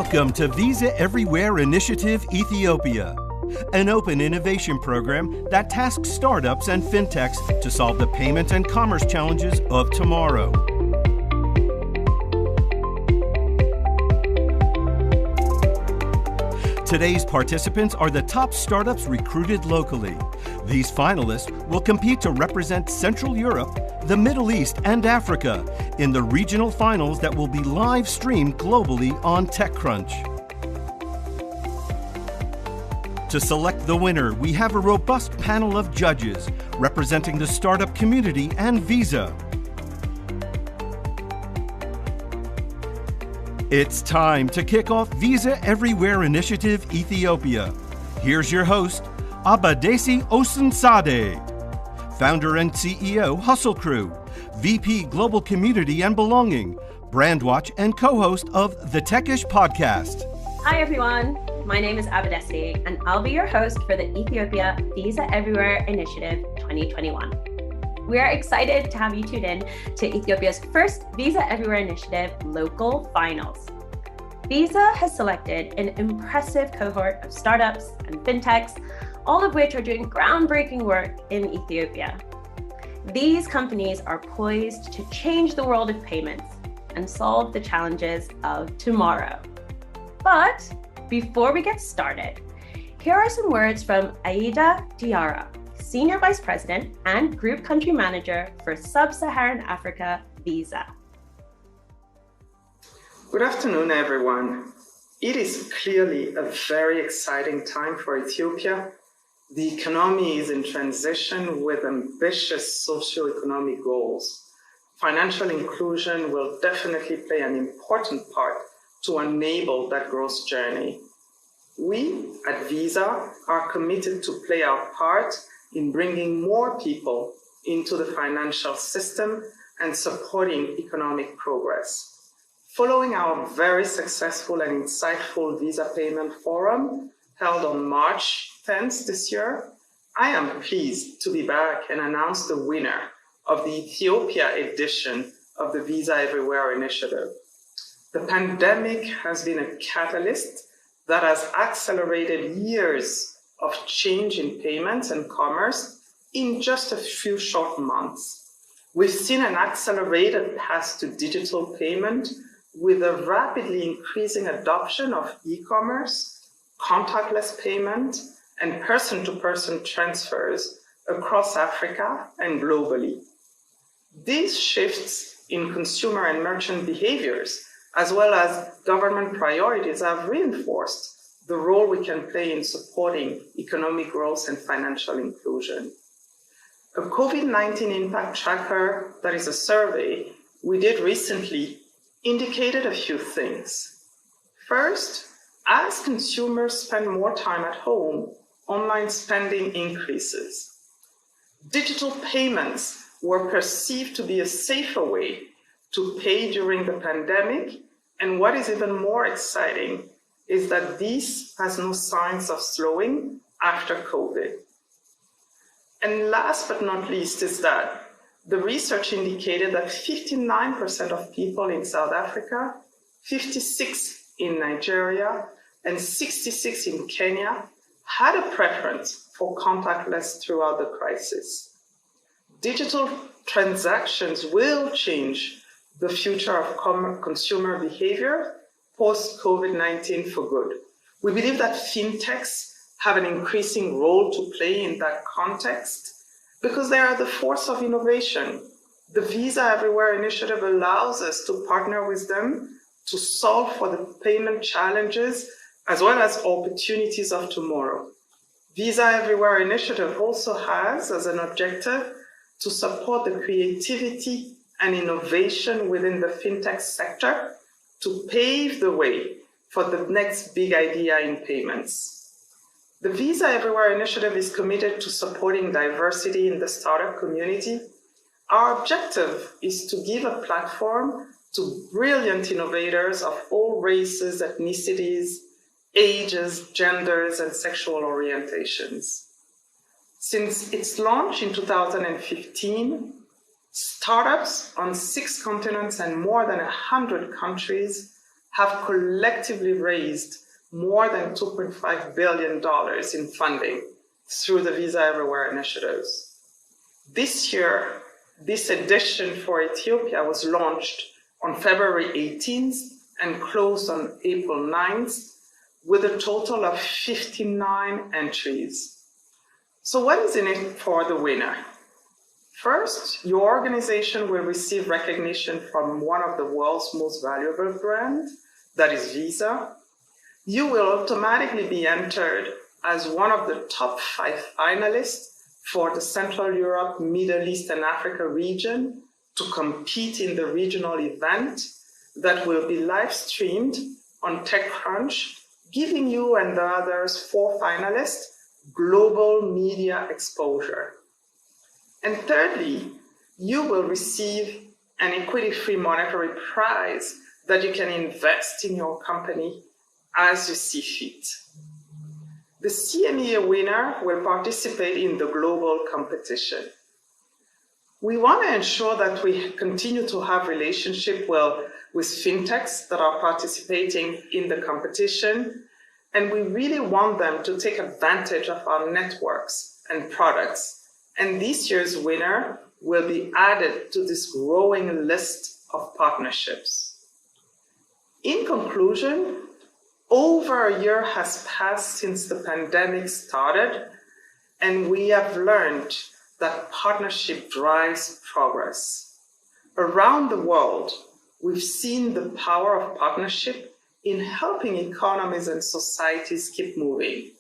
Welcome to Visa Everywhere Initiative Ethiopia, an open innovation program that tasks startups and fintechs to solve the payment and commerce challenges of tomorrow. Today's participants are the top startups recruited locally. These finalists will compete to represent Central Europe, the Middle East, and Africa in the regional finals that will be live streamed globally on TechCrunch. To select the winner, we have a robust panel of judges representing the startup community and Visa. It's time to kick off Visa Everywhere Initiative Ethiopia. Here's your host, Abadesi Osunsade, founder and CEO, Hustle Crew, VP Global Community and Belonging, Brandwatch, and co-host of the Techish podcast. Hi everyone, my name is Abadesi, and I'll be your host for the Ethiopia Visa Everywhere Initiative 2021. We are excited to have you tuned in to Ethiopia's first Visa Everywhere Initiative local finals. Visa has selected an impressive cohort of startups and fintechs, all of which are doing groundbreaking work in Ethiopia. These companies are poised to change the world of payments and solve the challenges of tomorrow. But before we get started, here are some words from Aida Diarra, Senior Vice President and Group Country Manager for Sub-Saharan Africa, Visa. Good afternoon, everyone. It is clearly a very exciting time for Ethiopia. The economy is in transition with ambitious socio-economic goals. Financial inclusion will definitely play an important part to enable that growth journey. We at Visa are committed to play our part in bringing more people into the financial system and supporting economic progress. Following our very successful and insightful Visa Payment Forum held on March 10th this year, I am pleased to be back and announce the winner of the Ethiopia edition of the Visa Everywhere Initiative. The pandemic has been a catalyst that has accelerated years of change in payments and commerce in just a few short months. We've seen an accelerated path to digital payment with a rapidly increasing adoption of e-commerce, contactless payment, and person-to-person transfers across Africa and globally. These shifts in consumer and merchant behaviors, as well as government priorities, have reinforced the role we can play in supporting economic growth and financial inclusion. A COVID-19 impact tracker, that is a survey we did recently, indicated a few things. First, as consumers spend more time at home, online spending increases. Digital payments were perceived to be a safer way to pay during the pandemic, and what is even more exciting is that this has no signs of slowing after COVID. And last but not least is that the research indicated that 59% of people in South Africa, 56% in Nigeria, and 66% in Kenya had a preference for contactless throughout the crisis. Digital transactions will change the future of consumer behavior post-COVID-19 for good. We believe that fintechs have an increasing role to play in that context because they are the force of innovation. The Visa Everywhere Initiative allows us to partner with them to solve for the payment challenges as well as opportunities of tomorrow. Visa Everywhere Initiative also has as an objective to support the creativity and innovation within the fintech sector to pave the way for the next big idea in payments. The Visa Everywhere Initiative is committed to supporting diversity in the startup community. Our objective is to give a platform to brilliant innovators of all races, ethnicities, ages, genders, and sexual orientations. Since its launch in 2015, startups on 6 continents and more than 100 countries have collectively raised more than $2.5 billion in funding through the Visa Everywhere initiatives. This year, this edition for Ethiopia was launched on February 18th and closed on April 9th with a total of 59 entries. So what is in it for the winner? First, your organization will receive recognition from one of the world's most valuable brands, that is Visa. You will automatically be entered as one of the top 5 finalists for the Central Europe, Middle East, and Africa region to compete in the regional event that will be live streamed on TechCrunch, giving you and the others 4 finalists global media exposure. And thirdly, you will receive an equity-free monetary prize that you can invest in your company as you see fit. The CMEA winner will participate in the global competition. We want to ensure that we continue to have relationship with fintechs that are participating in the competition, and we really want them to take advantage of our networks and products. And this year's winner will be added to this growing list of partnerships. In conclusion, over a year has passed since the pandemic started, and we have learned that partnership drives progress. Around the world, we've seen the power of partnership in helping economies and societies keep moving.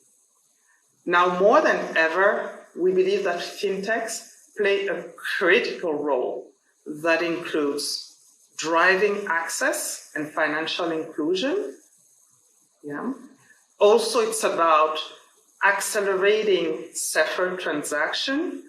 Now more than ever, we believe that fintechs play a critical role that includes driving access and financial inclusion. Also, it's about accelerating safer transaction,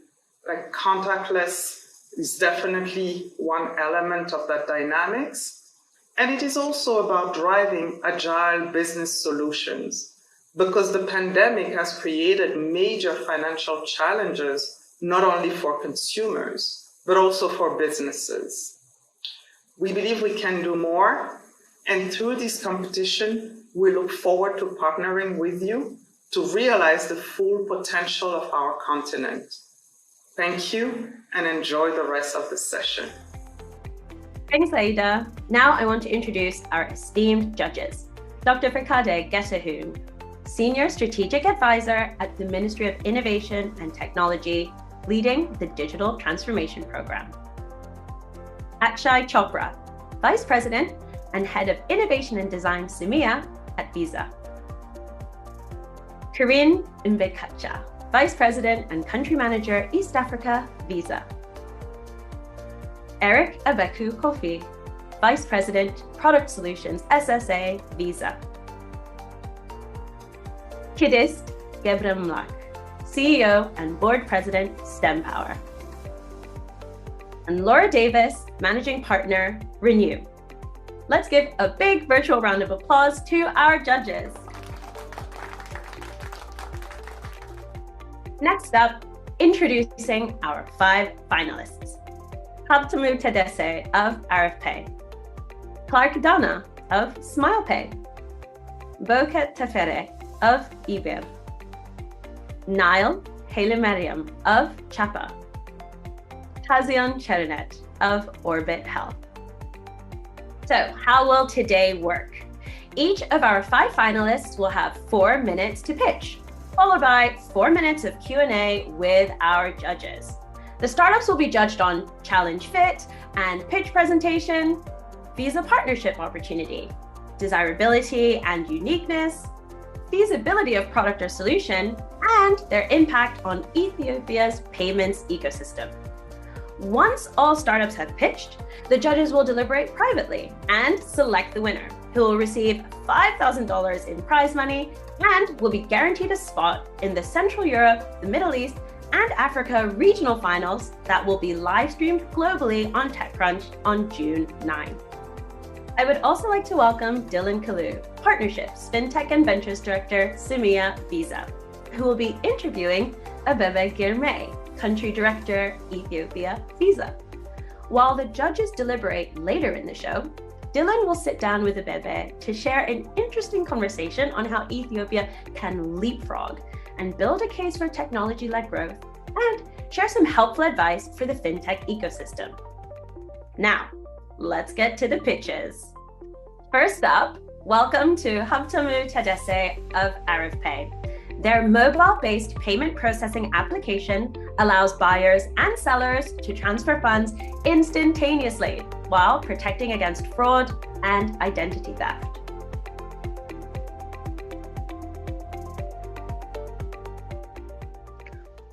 like contactless is definitely one element of that dynamics. And it is also about driving agile business solutions, because the pandemic has created major financial challenges, not only for consumers, but also for businesses. We believe we can do more, and through this competition, we look forward to partnering with you to realize the full potential of our continent. Thank you, and enjoy the rest of the session. Thanks, Aida. Now I want to introduce our esteemed judges. Dr. Fikade Getahun, Senior Strategic Advisor at the Ministry of Innovation and Technology, leading the Digital Transformation Program. Akshay Chopra, Vice President and Head of Innovation and Design CMEA at Visa. Corinne Mbekacha, Vice President and Country Manager, East Africa, Visa. Eric Abeku Kofi, Vice President, Product Solutions, SSA, Visa. Kidist Gebramlak, CEO and Board President, STEMpower. And Laura Davis, Managing Partner, Renew. Let's give a big virtual round of applause to our judges. Next up, introducing our 5 finalists. Habtamu Tedese of ArifPay, Clark Dana of SmilePay, Boket Tefere of eBay, Niall Haile-Mariam of Chapa, Tazion Cherunet of Orbit Health. So how will today work? Each of our 5 finalists will have 4 minutes to pitch, followed by 4 minutes of Q&A with our judges. The startups will be judged on challenge fit and pitch presentation, Visa partnership opportunity, desirability and uniqueness, feasibility of product or solution, and their impact on Ethiopia's payments ecosystem. Once all startups have pitched, the judges will deliberate privately and select the winner, who will receive $5,000 in prize money and will be guaranteed a spot in the Central Europe, the Middle East, and Africa regional finals that will be live streamed globally on TechCrunch on June 9. I would also like to welcome Dylan Kalu, Partnerships, FinTech and Ventures Director, CMEA Visa, who will be interviewing Abebe Girmay, Country Director, Ethiopia Visa. While the judges deliberate later in the show, Dylan will sit down with Abebe to share an interesting conversation on how Ethiopia can leapfrog and build a case for technology-led growth, and share some helpful advice for the fintech ecosystem. Now, let's get to the pitches. First up, welcome to Habtamu Tadesse of ArifPay. Their mobile-based payment processing application allows buyers and sellers to transfer funds instantaneously while protecting against fraud and identity theft.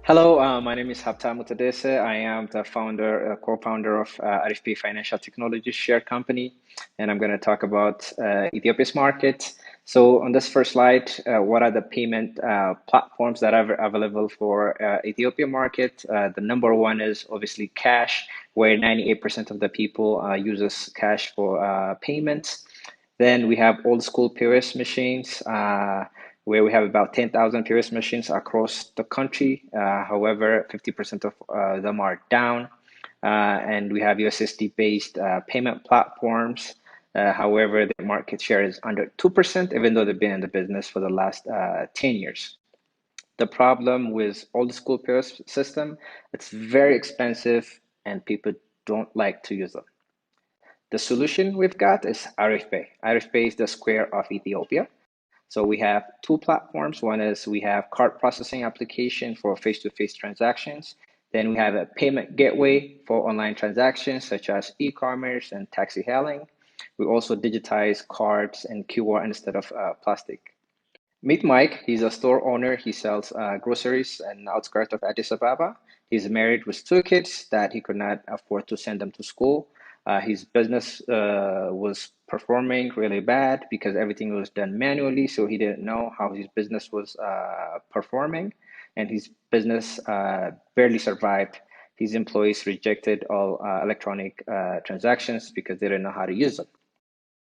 Hello, my name is Habtamu Tadesse. I am the co-founder of RFP Financial Technology Share Company, and I'm going to talk about Ethiopia's market. So on this first slide, what are the payment platforms that are available for Ethiopia market? The number one is obviously cash, where 98% of the people uses cash for payments. Then we have old school POS machines, where we have about 10,000 POS machines across the country. However, 50% of them are down. And we have USSD-based payment platforms. However, the market share is under 2%, even though they've been in the business for the last 10 years. The problem with old school POS system, it's very expensive and people don't like to use them. The solution we've got is ArifPay. ArifPay is the Square of Ethiopia. So we have two platforms. One is we have card processing application for face-to-face transactions. Then we have a payment gateway for online transactions such as e-commerce and taxi hailing. We also digitize cards and QR instead of plastic. Meet Mike. He's a store owner. He sells groceries in the outskirts of Addis Ababa. He's married with two kids that he could not afford to send them to school. His business was performing really bad because everything was done manually, so he didn't know how his business was performing, and his business barely survived. His employees rejected all electronic transactions because they didn't know how to use them.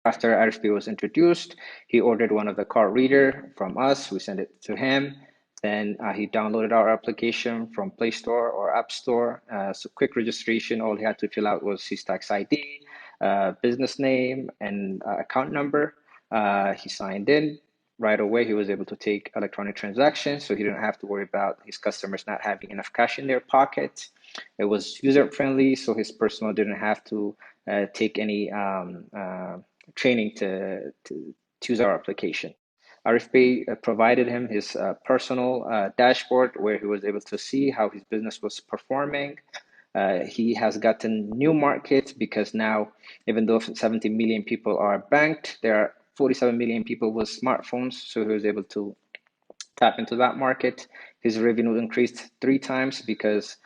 After RFP was introduced, he ordered one of the card reader from us. We sent it to him. Then he downloaded our application from Play Store or App Store. So quick registration, all he had to fill out was his tax ID, business name, and account number. He signed in. Right away, he was able to take electronic transactions, so he didn't have to worry about his customers not having enough cash in their pocket. It was user-friendly, so his personnel didn't have to take any training to use our application. RFP provided him his personal dashboard where he was able to see how his business was performing. He has gotten new markets because now, even though 70 million people are banked, there are 47 million people with smartphones, so he was able to tap into that market. His revenue increased 3 times because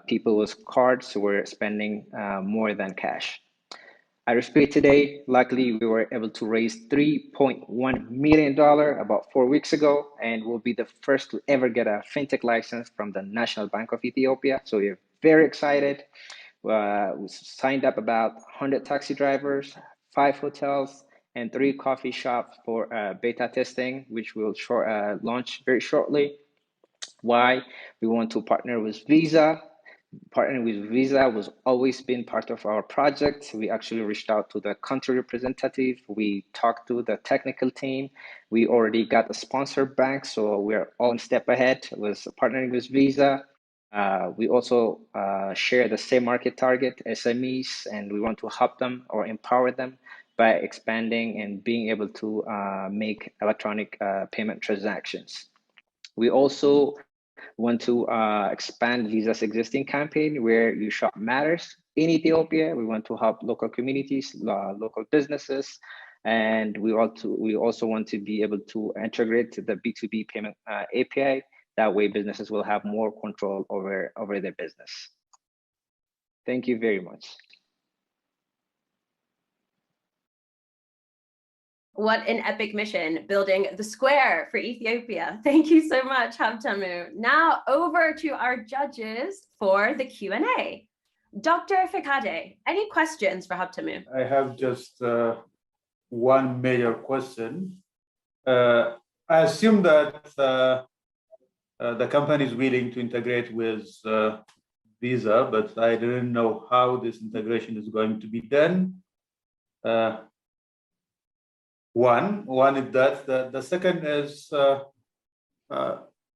people with cards were spending more than cash. RFP today, luckily, we were able to raise $3.1 million about 4 weeks ago, and we'll be the first to ever get a fintech license from the National Bank of Ethiopia. So we're very excited. We signed up about 100 taxi drivers, 5 hotels, and 3 coffee shops for beta testing, which will launch very shortly. Why? We want to partner with Visa. Partnering with Visa was always been part of our project. We actually reached out to the country representative. We talked to the technical team. We already got a sponsor bank, so we're all one step ahead with partnering with Visa. We also share the same market target, SMEs, and we want to help them or empower them by expanding and being able to make electronic payment transactions. We also want to expand Visa's existing campaign where you shop matters in Ethiopia. We want to help local communities, local businesses, and we also want to be able to integrate the B2B payment API. That way businesses will have more control over their business. Thank you very much. What an epic mission, building the Square for Ethiopia. Thank you so much, Habtamu. Now over to our judges for the Q&A. Dr. Fikade, any questions for Habtamu? I have just one major question. I assume that the company is willing to integrate with Visa, but I didn't know how this integration is going to be done. One is that. The second is,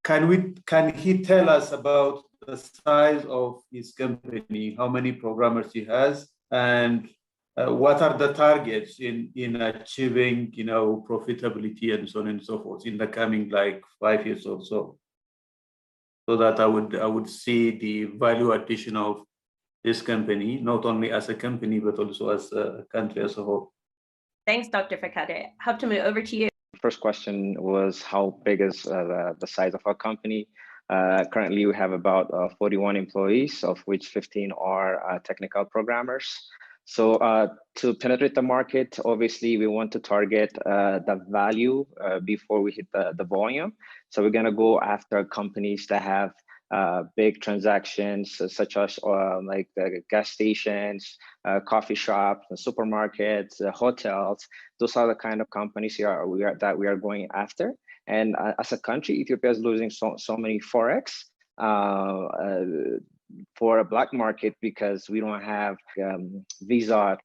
can he tell us about the size of his company, how many programmers he has, and what are the targets in achieving, profitability and so on and so forth in the coming 5 years or so, so that I would see the value addition of this company, not only as a company but also as a country as a whole. Thanks, Dr. Fakade. Haptamu, over to you. First question was how big is the size of our company? Currently, we have about 41 employees, of which 15 are technical programmers. So to penetrate the market, obviously, we want to target the value before we hit the volume. So we're going to go after companies that have big transactions, such as like gas stations, coffee shops, supermarkets, hotels. Those are the kind of companies that we are going after. And as a country, Ethiopia is losing so many forex for a black market because we don't have Visa,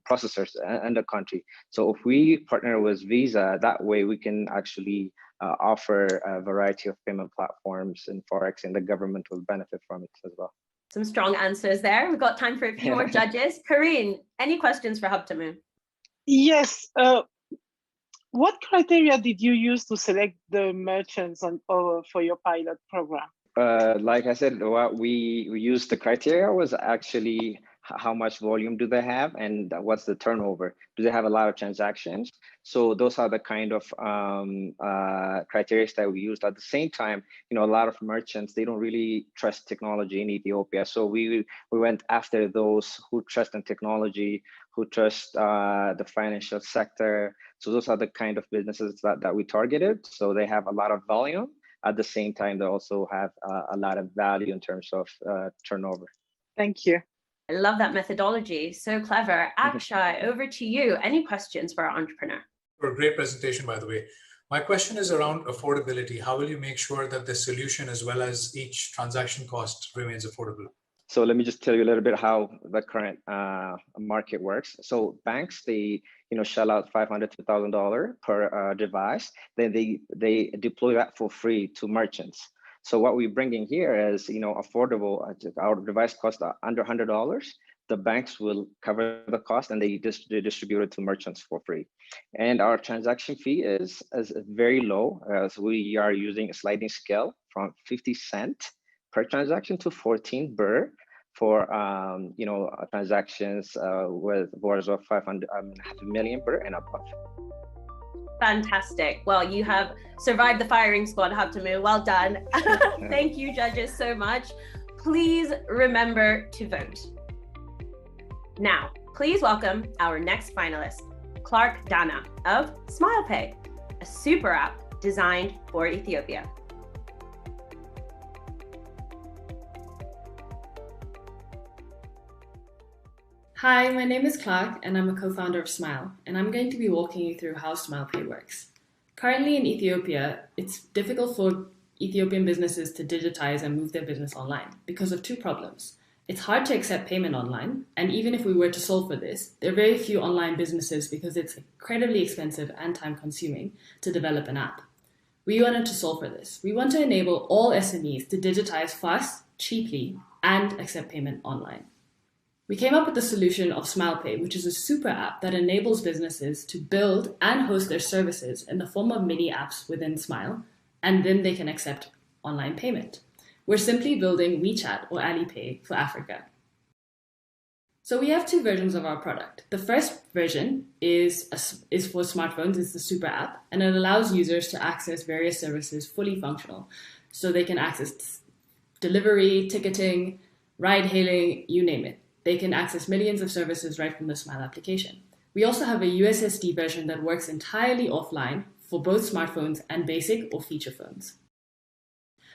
processors in the country. So if we partner with Visa, that way we can actually offer a variety of payment platforms and forex, and the government will benefit from it as well. Some strong answers there. We've got time for a few more judges. Karine, any questions for Haptamu? Yes. What criteria did you use to select the merchants for your pilot program? Like I said, what we used, the criteria was actually how much volume do they have and what's the turnover? Do they have a lot of transactions? So those are the kind of criteria that we used. At the same time, a lot of merchants, they don't really trust technology in Ethiopia. So we went after those who trust in technology, who trust the financial sector. So those are the kind of businesses that we targeted. So they have a lot of volume. At the same time, they also have a lot of value in terms of turnover. Thank you. I love that methodology. So clever. Akshay, over to you. Any questions for our entrepreneur? For a great presentation, by the way. My question is around affordability. How will you make sure that the solution as well as each transaction cost remains affordable? So let me just tell you a little bit how the current market works. So banks, they shell out $500 to $1,000 per device. Then they deploy that for free to merchants. So what we're bringing here is affordable. Our device costs under $100. The banks will cover the cost and they distribute it to merchants for free. And our transaction fee is very low. So we are using a sliding scale from 50 cents per transaction to 14 birr for transactions with worth of 500,000 birr and above. Fantastic. Well, you have survived the firing squad, Haptamu. Well done. Thank you, judges, so much. Please remember to vote. Now, please welcome our next finalist, Clark Dana of SmilePay, a super app designed for Ethiopia. Hi, my name is Clark and I'm a co-founder of Smile, and I'm going to be walking you through how SmilePay works. Currently in Ethiopia, it's difficult for Ethiopian businesses to digitize and move their business online because of two problems. It's hard to accept payment online, and even if we were to solve for this, there are very few online businesses because it's incredibly expensive and time-consuming to develop an app. We wanted to solve for this. We want to enable all SMEs to digitize fast, cheaply, and accept payment online. We came up with the solution of SmilePay, which is a super app that enables businesses to build and host their services in the form of mini apps within Smile, and then they can accept online payment. We're simply building WeChat or Alipay for Africa. So we have two versions of our product. The first version is for smartphones. It's the super app, and it allows users to access various services fully functional. So they can access delivery, ticketing, ride hailing, you name it. They can access millions of services right from the Smile application. We also have a USSD version that works entirely offline for both smartphones and basic or feature phones.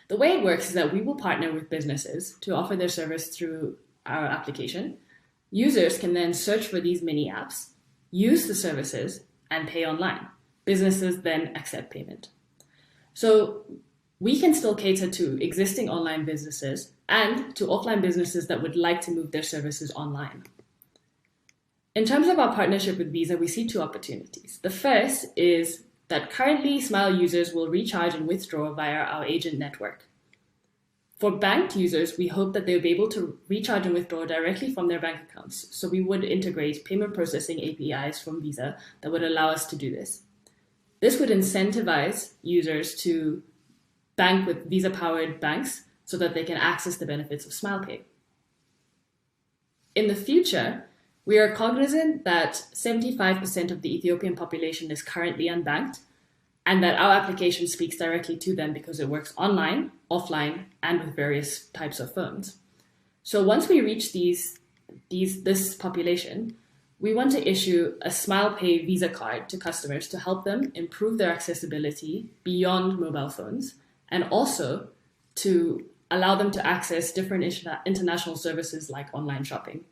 The way it works is that we will partner with businesses to offer their service through our application. Users can then search for these mini apps, use the services, and pay online. Businesses then accept payment. So we can still cater to existing online businesses and to offline businesses that would like to move their services online. In terms of our partnership with Visa, we see two opportunities. The first is that currently Smile users will recharge and withdraw via our agent network. For banked users, we hope that they'll be able to recharge and withdraw directly from their bank accounts. So we would integrate payment processing APIs from Visa that would allow us to do this. This would incentivize users to bank with Visa-powered banks so that they can access the benefits of SmilePay. In the future, we are cognizant that 75% of the Ethiopian population is currently unbanked, and that our application speaks directly to them because it works online, offline, and with various types of phones. So once we reach this population, we want to issue a SmilePay Visa card to customers to help them improve their accessibility beyond mobile phones, and also to allow them to access different international services like online shopping.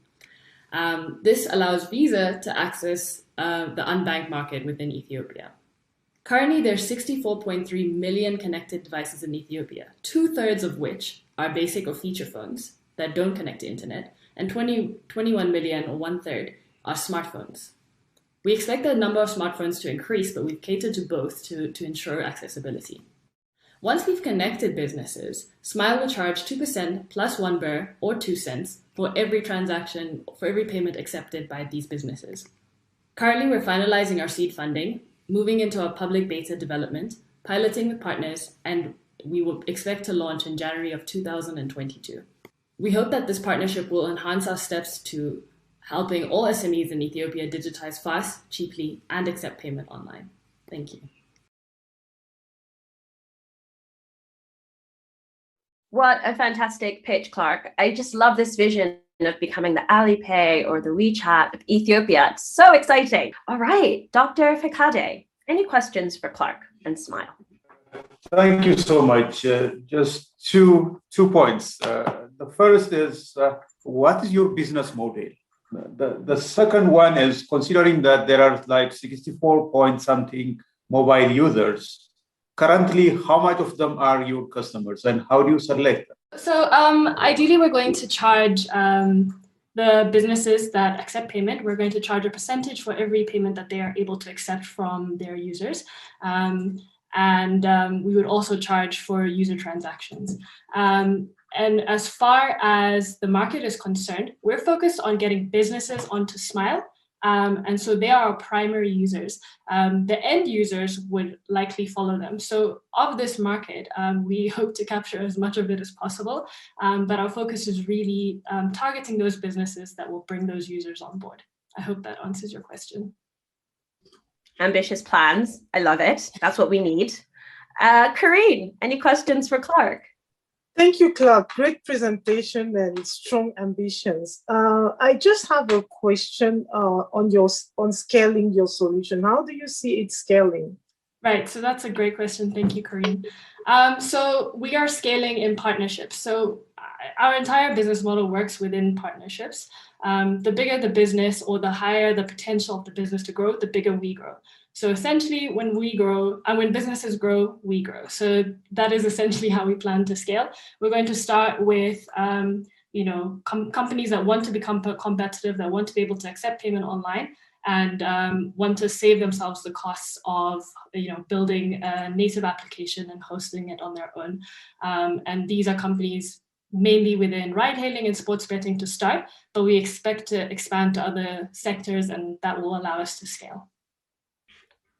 This allows Visa to access the unbanked market within Ethiopia. Currently, there's 64.3 million connected devices in Ethiopia, 2/3 of which are basic or feature phones that don't connect to internet, and 21 million, or 1/3, are smartphones. We expect the number of smartphones to increase, but we've catered to both to ensure accessibility. Once we've connected businesses, Smile will charge 2% plus 1 birr or 2 cents for every transaction, for every payment accepted by these businesses. Currently, we're finalizing our seed funding, moving into our public beta development, piloting with partners, and we will expect to launch in January of 2022. We hope that this partnership will enhance our steps to helping all SMEs in Ethiopia digitize fast, cheaply, and accept payment online. Thank you. What a fantastic pitch, Clark. I just love this vision of becoming the Alipay or the WeChat of Ethiopia. It's so exciting. All right, Dr. Fikade, any questions for Clark and Smile? Thank you so much. Just two points. The first is, what is your business model? The second one is, considering that there are like 64 point something mobile users, currently, how much of them are your customers and how do you select them? So ideally, we're going to charge the businesses that accept payment. We're going to charge a percentage for every payment that they are able to accept from their users. And we would also charge for user transactions. And as far as the market is concerned, we're focused on getting businesses onto Smile. And so they are our primary users. The end users would likely follow them. So of this market, we hope to capture as much of it as possible. But our focus is really targeting those businesses that will bring those users on board. I hope that answers your question. Ambitious plans. I love it. That's what we need. Karine, any questions for Clark? Thank you, Clark. Great presentation and strong ambitions. I just have a question on scaling your solution. How do you see it scaling? Right, so that's a great question. Thank you, Karine. So we are scaling in partnerships. So our entire business model works within partnerships. The bigger the business or the higher the potential of the business to grow, the bigger we grow. So essentially, when we grow, and when businesses grow, we grow. So that is essentially how we plan to scale. We're going to start with companies that want to become competitive, that want to be able to accept payment online, and want to save themselves the costs of building a native application and hosting it on their own. And these are companies mainly within ride hailing and sports betting to start, but we expect to expand to other sectors, and that will allow us to scale.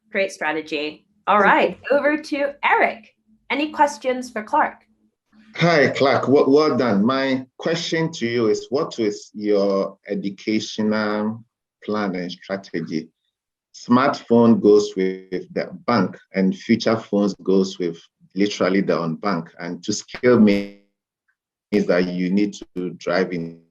Great strategy. All right, over to Eric. Any questions for Clark? Hi, Clark. Well done. My question to you is, what is your educational plan and strategy? Smartphone goes with the bank, and feature phones goes with literally the unbank. And to scale means that you need to drive in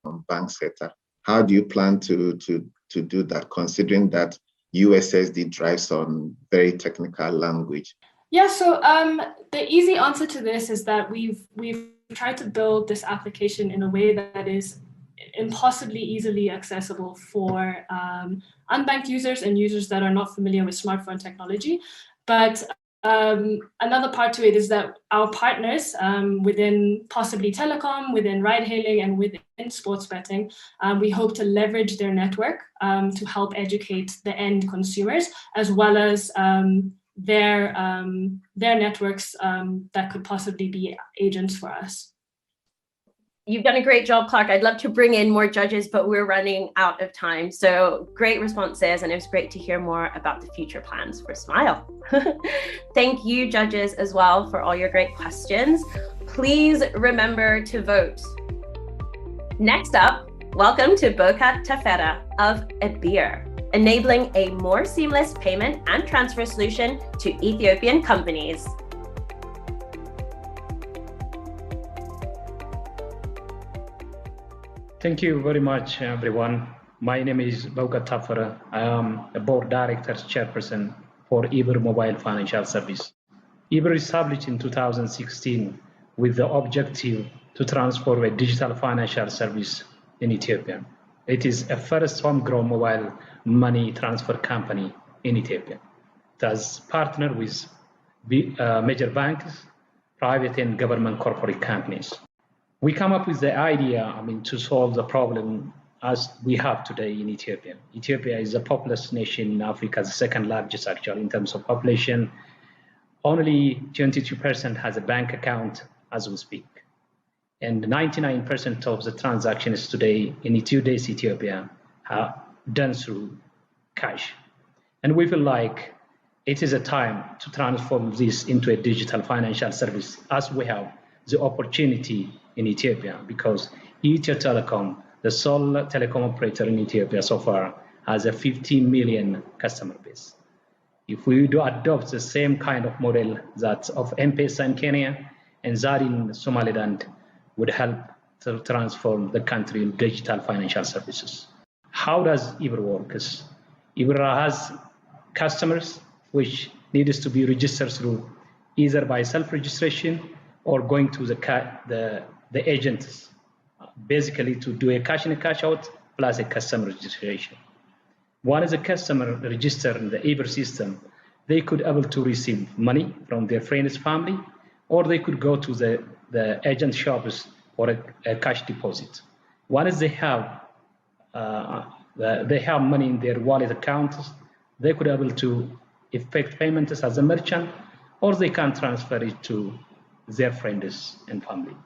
on bank setup. How do you plan to do that, considering that USSD drives on very technical language? Yeah, so the easy answer to this is that we've tried to build this application in a way that is impossibly easily accessible for unbanked users and users that are not familiar with smartphone technology. But Another part to it is that our partners within possibly telecom, within ride hailing, and within sports betting, we hope to leverage their network to help educate the end consumers, as well as their networks that could possibly be agents for us. You've done a great job, Clark. I'd love to bring in more judges, but we're running out of time. So great responses, and it was great to hear more about the future plans for Smile. Thank you, judges, as well, for all your great questions. Please remember to vote. Next up, welcome to Bocat Tafera of Ebir, enabling a more seamless payment and transfer solution to Ethiopian companies. Thank you very much, everyone. My name is Bocat Tafera. I am a board director chairperson for Ebir Mobile Financial Service. Ebir established in 2016 with the objective to transform a digital financial service in Ethiopia. It is a first homegrown mobile money transfer company in Ethiopia. It has partnered with major banks, private and government corporate companies. We come up with the idea, to solve the problem as we have today in Ethiopia. Ethiopia is a populous nation in Africa, the second largest actually in terms of population. Only 22% has a bank account as we speak. And 99% of the transactions today in today's Ethiopia are done through cash. And we feel like it is a time to transform this into a digital financial service as we have the opportunity in Ethiopia, because Ethio Telecom, the sole telecom operator in Ethiopia so far, has a 15 million customer base. If we do adopt the same kind of model that of M-Pesa in Kenya and that in Somaliland, would help to transform the country in digital financial services. How does Ebir work? Ebir has customers which needs to be registered through either by self-registration or going to the agents, basically to do a cash in and cash out plus a customer registration. Once a customer registered in the Ebir system, they could able to receive money from their friends, family, or they could go to the agent shops for a cash deposit. Once they have money in their wallet accounts, they could able to effect payments as a merchant, or they can transfer it to their friends and family.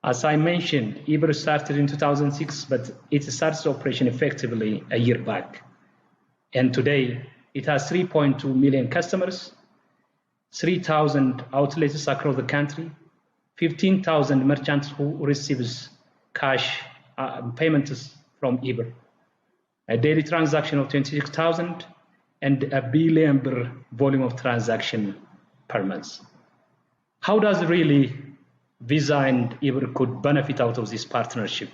As I mentioned, Ebir started in 2006, but it started operation effectively a year back. And today, it has 3.2 million customers, 3,000 outlets across the country, 15,000 merchants who receives cash payments from Ebir, a daily transaction of 26,000, and a billion volume of transaction per month. How does really Visa and Ebir could benefit out of this partnership?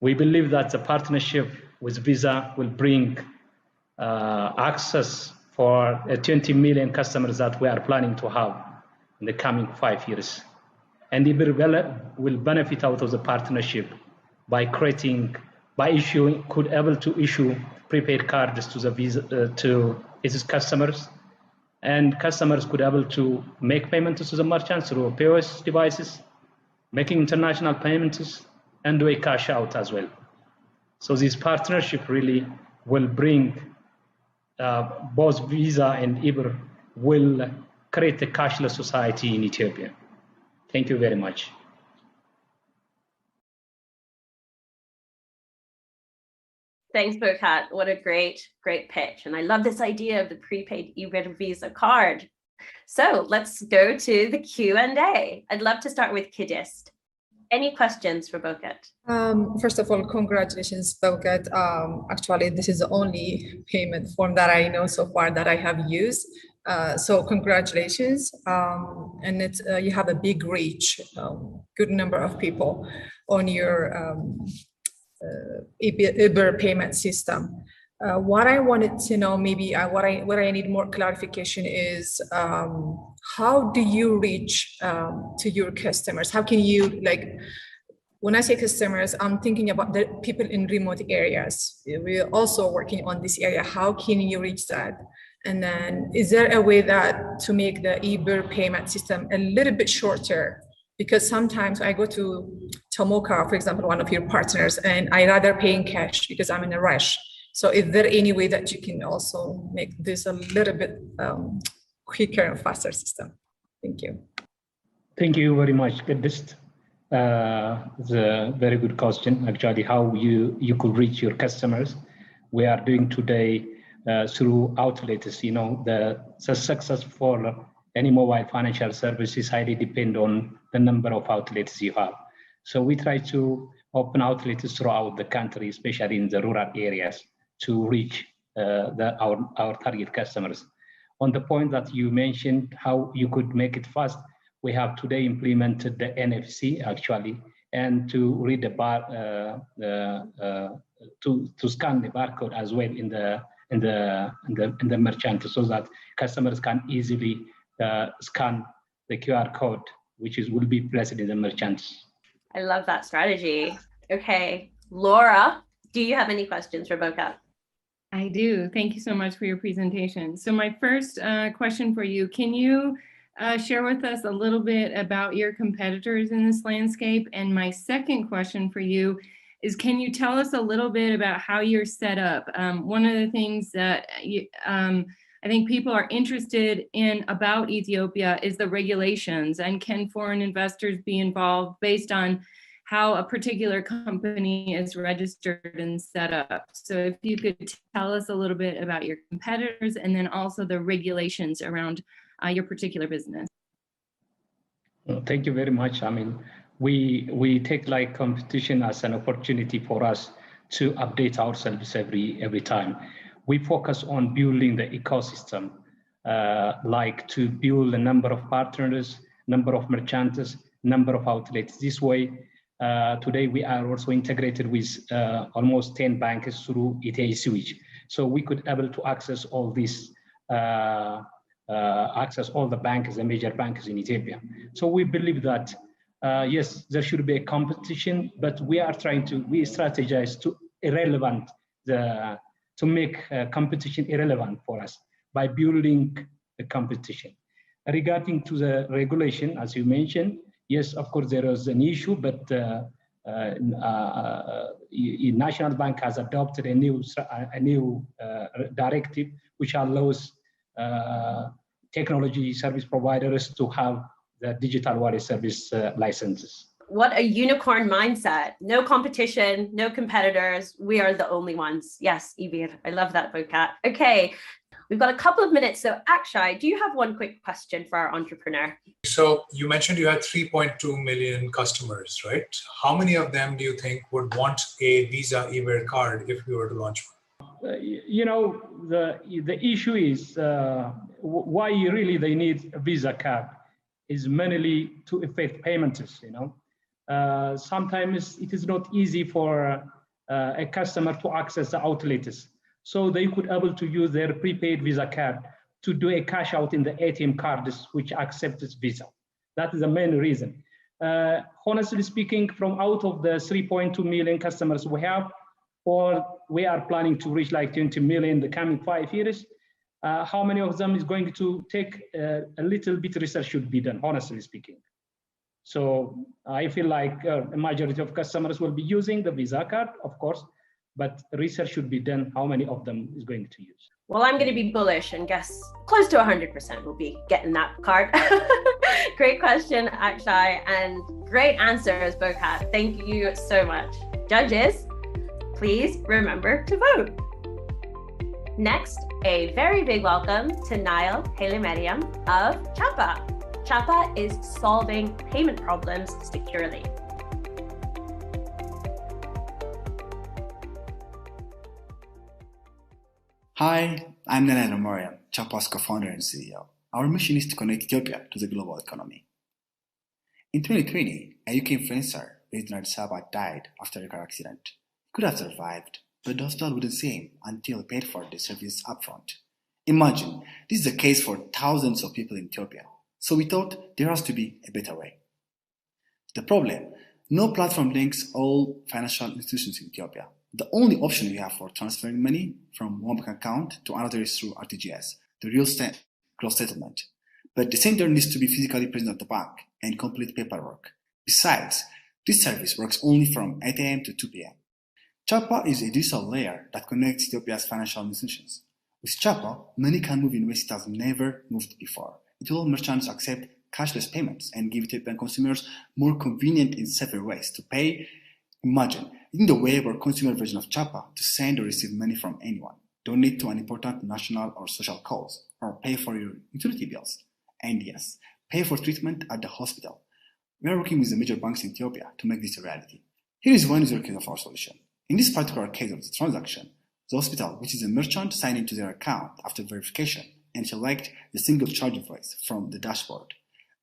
We believe that the partnership with Visa will bring access for 20 million customers that we are planning to have in the coming 5 years. And Ebir will benefit out of the partnership by able to issue prepaid cards to the Visa to its customers, and customers could able to make payments to the merchants through POS devices, making international payments, and do a cash out as well. So this partnership really will bring both Visa and Ebir will create a cashless society in Ethiopia. Thank you very much. Thanks, Bocat. What a great pitch. And I love this idea of the prepaid Ebir Visa card. So let's go to the Q&A. I'd love to start with Kidist. Any questions for Bocat? First of all, congratulations, Bocat. Actually, this is the only payment form that I know so far that I have used. So congratulations. And you have a big reach, good number of people on your Ebir payment system. What I wanted to know, maybe what I need more clarification is, how do you reach to your customers? How can you, when I say customers, I'm thinking about the people in remote areas. We're also working on this area. How can you reach that? And then is there a way that to make the eBir payment system a little bit shorter? Because sometimes I go to Tomoka, for example, one of your partners, and I rather pay in cash because I'm in a rush. So is there any way that you can also make this a little bit quicker and faster system? Thank you. Thank you very much. It's a very good question, actually, how you could reach your customers. We are doing today through outlets. You know, the success for any mobile financial services highly depend on the number of outlets you have. So we try to open outlets throughout the country, especially in the rural areas, to reach our target customers. On the point that you mentioned, how you could make it fast, we have today implemented the NFC actually, and to read the to scan the barcode as well in the merchant, so that customers can easily scan the QR code, which will be placed in the merchants. I love that strategy. Okay, Laura, do you have any questions for Bocat? I do. Thank you so much for your presentation. So my first question for you, can you share with us a little bit about your competitors in this landscape? And my second question for you is, can you tell us a little bit about how you're set up? One of the things that I think people are interested in about Ethiopia is the regulations, and can foreign investors be involved based on how a particular company is registered and set up. So if you could tell us a little bit about your competitors and then also the regulations around your particular business. Well, thank you very much. I mean, we take like competition as an opportunity for us to update ourselves every time. We focus on building the ecosystem, like to build a number of partners, number of merchants, number of outlets. This way, today we are also integrated with almost 10 banks through ETA switch. So we could able to access all these, access all the banks, the major banks in Ethiopia. So we believe that, yes, there should be a competition, but we strategize to irrelevant, to make competition irrelevant for us by building the competition. Regarding to the regulation, as you mentioned, yes, of course, there is an issue, but National Bank has adopted a new directive which allows technology service providers to have the digital wallet service licenses. What a unicorn mindset. No competition, no competitors. We are the only ones. Yes, Ibir. I love that, Bocat. Okay, we've got a couple of minutes. So Akshay, do you have one quick question for our entrepreneur? So you mentioned you had 3.2 million customers, right? How many of them do you think would want a Visa eBir card if we were to launch one? You know, the issue is why really they need a Visa card is mainly to effect payments, you know. Sometimes it is not easy for a customer to access the outlets. So they could able to use their prepaid Visa card to do a cash out in the ATM cards which accepts Visa. That is the main reason. Honestly speaking, from out of the 3.2 million customers we have, or we are planning to reach like 20 million in the coming 5 years, how many of them is going to take a little bit research should be done, honestly speaking. So I feel like a majority of customers will be using the Visa card, of course, but research should be done how many of them is going to use. Well, I'm going to be bullish and guess close to 100% will be getting that card. Great question, Akshay, and great answers, Bocat. Thank you so much. Judges, please remember to vote. Next, a very big welcome to Niall Haile-Mariam of Chapa. Chapa is solving payment problems securely. Hi, I'm Niall Haile-Mariam, Chapa's co-founder and CEO. Our mission is to connect Ethiopia to the global economy. In 2020, a UK influencer based in Addis Ababa died after a car accident. He could have survived, but the hospital wouldn't see him until he paid for the service upfront. Imagine, this is the case for thousands of people in Ethiopia. So we thought there has to be a better way. The problem, no platform links all financial institutions in Ethiopia. The only option we have for transferring money from one bank account to another is through RTGS. the real gross settlement. But the sender needs to be physically present at the bank and complete paperwork. Besides, this service works only from 8 a.m. to 2 p.m. Chapa is a digital layer that connects Ethiopia's financial institutions. With Chapa, money can move in ways it has never moved before. It will merchants accept cashless payments and give Ethiopian consumers more convenient and safer ways to pay. Imagine using the web or consumer version of Chapa to send or receive money from anyone, donate to an important national or social cause, or pay for your utility bills. And yes, pay for treatment at the hospital. We are working with the major banks in Ethiopia to make this a reality. Here is one user case of our solution. In this particular case of the transaction, the hospital, which is a merchant, signed into their account after verification and select the single charge invoice from the dashboard.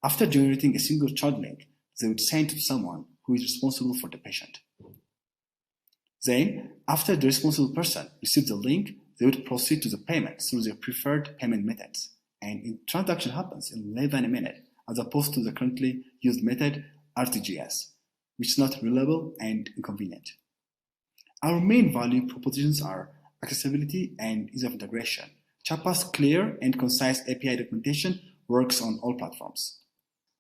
After generating a single charge link, they would send to someone who is responsible for the patient. Then, after the responsible person receives the link, they would proceed to the payment through their preferred payment methods. And the transaction happens in less than a minute, as opposed to the currently used method, RTGS, which is not reliable and inconvenient. Our main value propositions are accessibility and ease of integration. Chapa's clear and concise API documentation works on all platforms.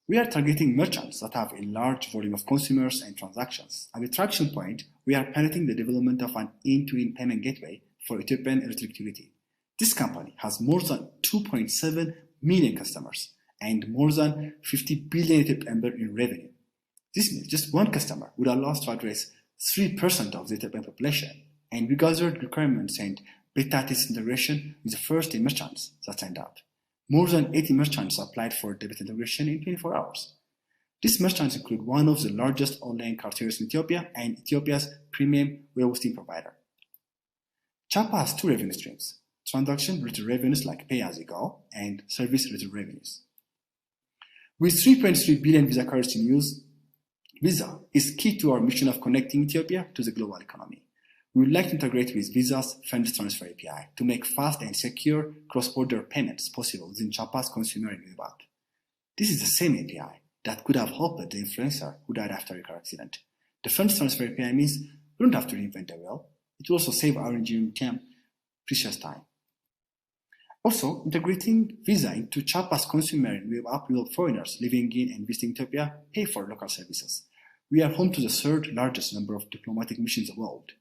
We are targeting merchants that have a large volume of consumers and transactions. At the traction point, we are piloting the development of an end-to-end payment gateway for Ethiopian electric utility. This company has more than 2.7 million customers and more than 50 billion Ethiopian birr in revenue. This means just one customer would allow us to address 3% of the Ethiopian population, and we gathered requirements and beta test integration with the first 10 merchants that signed up. More than 80 merchants applied for debit integration in 24 hours. These merchants include one of the largest online carriers in Ethiopia and Ethiopia's premium web hosting provider. Chapa has two revenue streams: transaction-related revenues like pay-as-you-go and service-related revenues. With 3.3 billion Visa cards in use, Visa is key to our mission of connecting Ethiopia to the global economy. We would like to integrate with Visa's Funds Transfer API to make fast and secure cross-border payments possible within Chapa's consumer and web app. This is the same API that could have helped the influencer who died after a car accident. The Funds Transfer API means we don't have to reinvent the wheel. It will also save our engineering team precious time. Also, integrating Visa into Chapa's consumer and web app will help foreigners living in and visiting Ethiopia pay for local services. We are home to the third largest number of diplomatic missions in the world.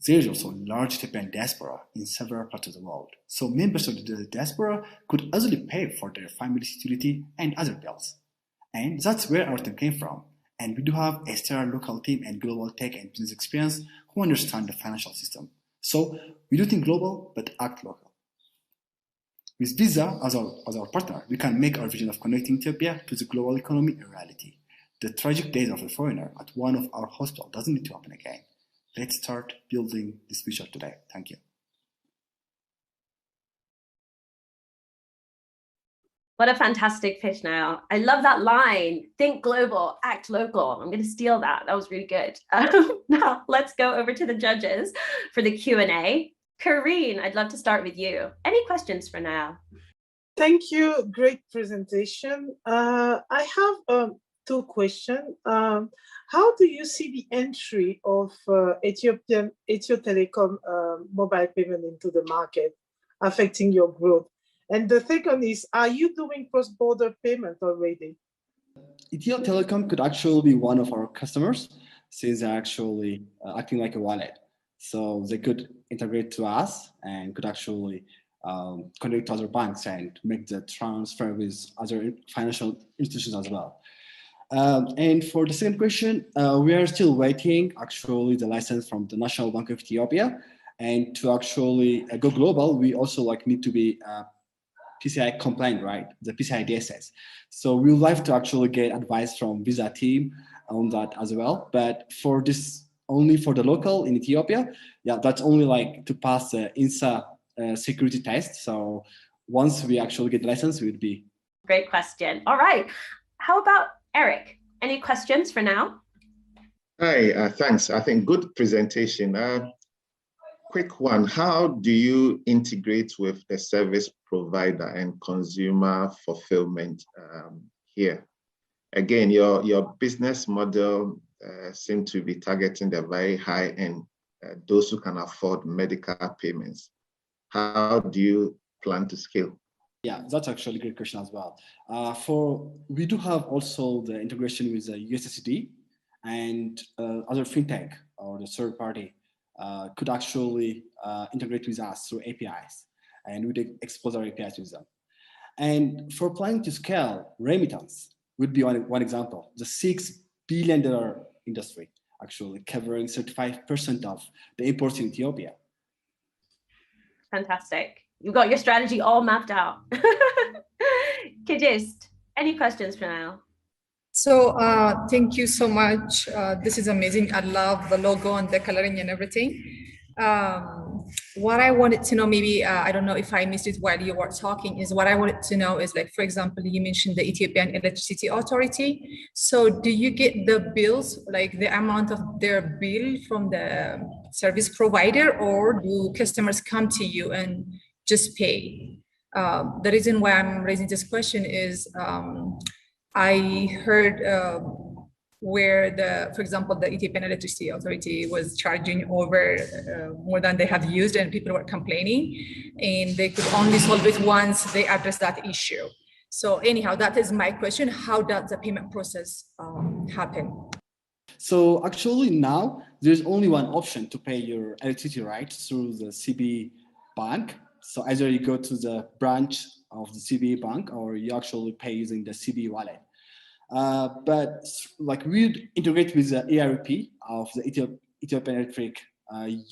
There is also a large Ethiopian diaspora in several parts of the world, so members of the diaspora could easily pay for their family's utility and other bills. And that's where our team came from. And we do have a stellar local team and global tech and business experience who understand the financial system. So we do think global, but act local. With Visa as our partner, we can make our vision of connecting Ethiopia to the global economy a reality. The tragic days of a foreigner at one of our hospitals doesn't need to happen again. Let's start building this future today. Thank you. What a fantastic pitch now. I love that line. Think global, act local. I'm going to steal that. That was really good. Now let's go over to the judges for the Q&A. Karine, I'd love to start with you. Any questions for now? Thank you. Great presentation. I have two questions. How do you see the entry of Ethio Telecom mobile payment into the market affecting your growth? And the second is, are you doing cross-border payment already? Ethio Telecom could actually be one of our customers since they're actually acting like a wallet. So they could integrate to us and could actually connect to other banks and make the transfer with other financial institutions as well. And for the second question, we are still waiting actually the license from the National Bank of Ethiopia. And to actually go global, we also need to be PCI compliant, right? The PCI DSS. So we would like to actually get advice from Visa team on that as well. But for this, only for the local in Ethiopia, yeah, that's only to pass the INSA security test. So once we actually get the license, we would be. Great question. All right. How about Eric? Any questions for now? Hi, thanks. I think good presentation. Quick one, how do you integrate with the service provider and consumer fulfillment here? Again, your business model seems to be targeting the very high end, those who can afford medical payments. How do you plan to scale? Yeah, that's actually a great question as well. We do have also the integration with the USSD and other fintech or the third party could actually integrate with us through APIs, and we'd expose our APIs with them. And for planning to scale, remittance would be one example. The $6 billion industry, actually covering 35% of the imports in Ethiopia. Fantastic. You've got your strategy all mapped out. Kajist, any questions for now? So thank you so much. This is amazing. I love the logo and the coloring and everything. What I wanted to know, maybe I don't know if I missed it while you were talking, is what I wanted to know is, like, for example, you mentioned the Ethiopian Electricity Authority. So do you get the bills, like the amount of their bill from the service provider, or do customers come to you and just pay? The reason why I'm raising this question is I heard where for example, the Ethiopian Electricity Authority was charging over more than they have used, and people were complaining, and they could only solve it once they address that issue. So anyhow, that is my question. How does the payment process happen? So actually now there's only one option to pay your electricity, right, through the CB bank. So either you go to the branch of the CB bank, or you actually pay using the CB wallet. But like we integrate with the ERP of the Ethiopian Electric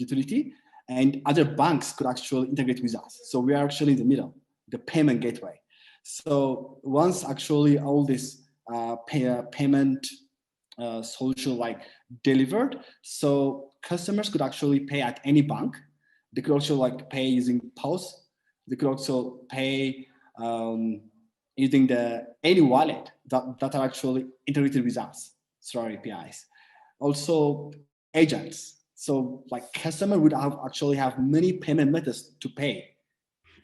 Utility, and other banks could actually integrate with us. So we are actually in the middle, the payment gateway. So once actually all this payment solution like delivered, so customers could actually pay at any bank. They could also like pay using POS. They could also pay using any wallet that are actually integrated with us through our APIs. Also agents. So like customer would actually have many payment methods to pay.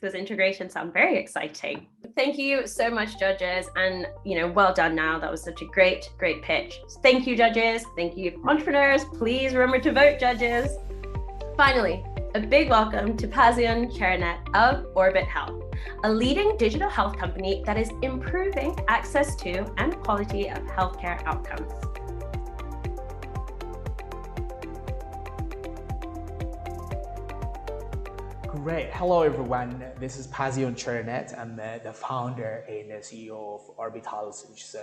Those integrations sound very exciting. Thank you so much, judges, and well done. Now that was such a great pitch. Thank you, judges. Thank you, entrepreneurs. Please remember to vote, judges. Finally, a big welcome to Pazion Cheranet of Orbit Health, a leading digital health company that is improving access to and quality of healthcare outcomes. Great. Hello, everyone. This is Pazion Cheranet. I'm the founder and the CEO of Orbit Health, which is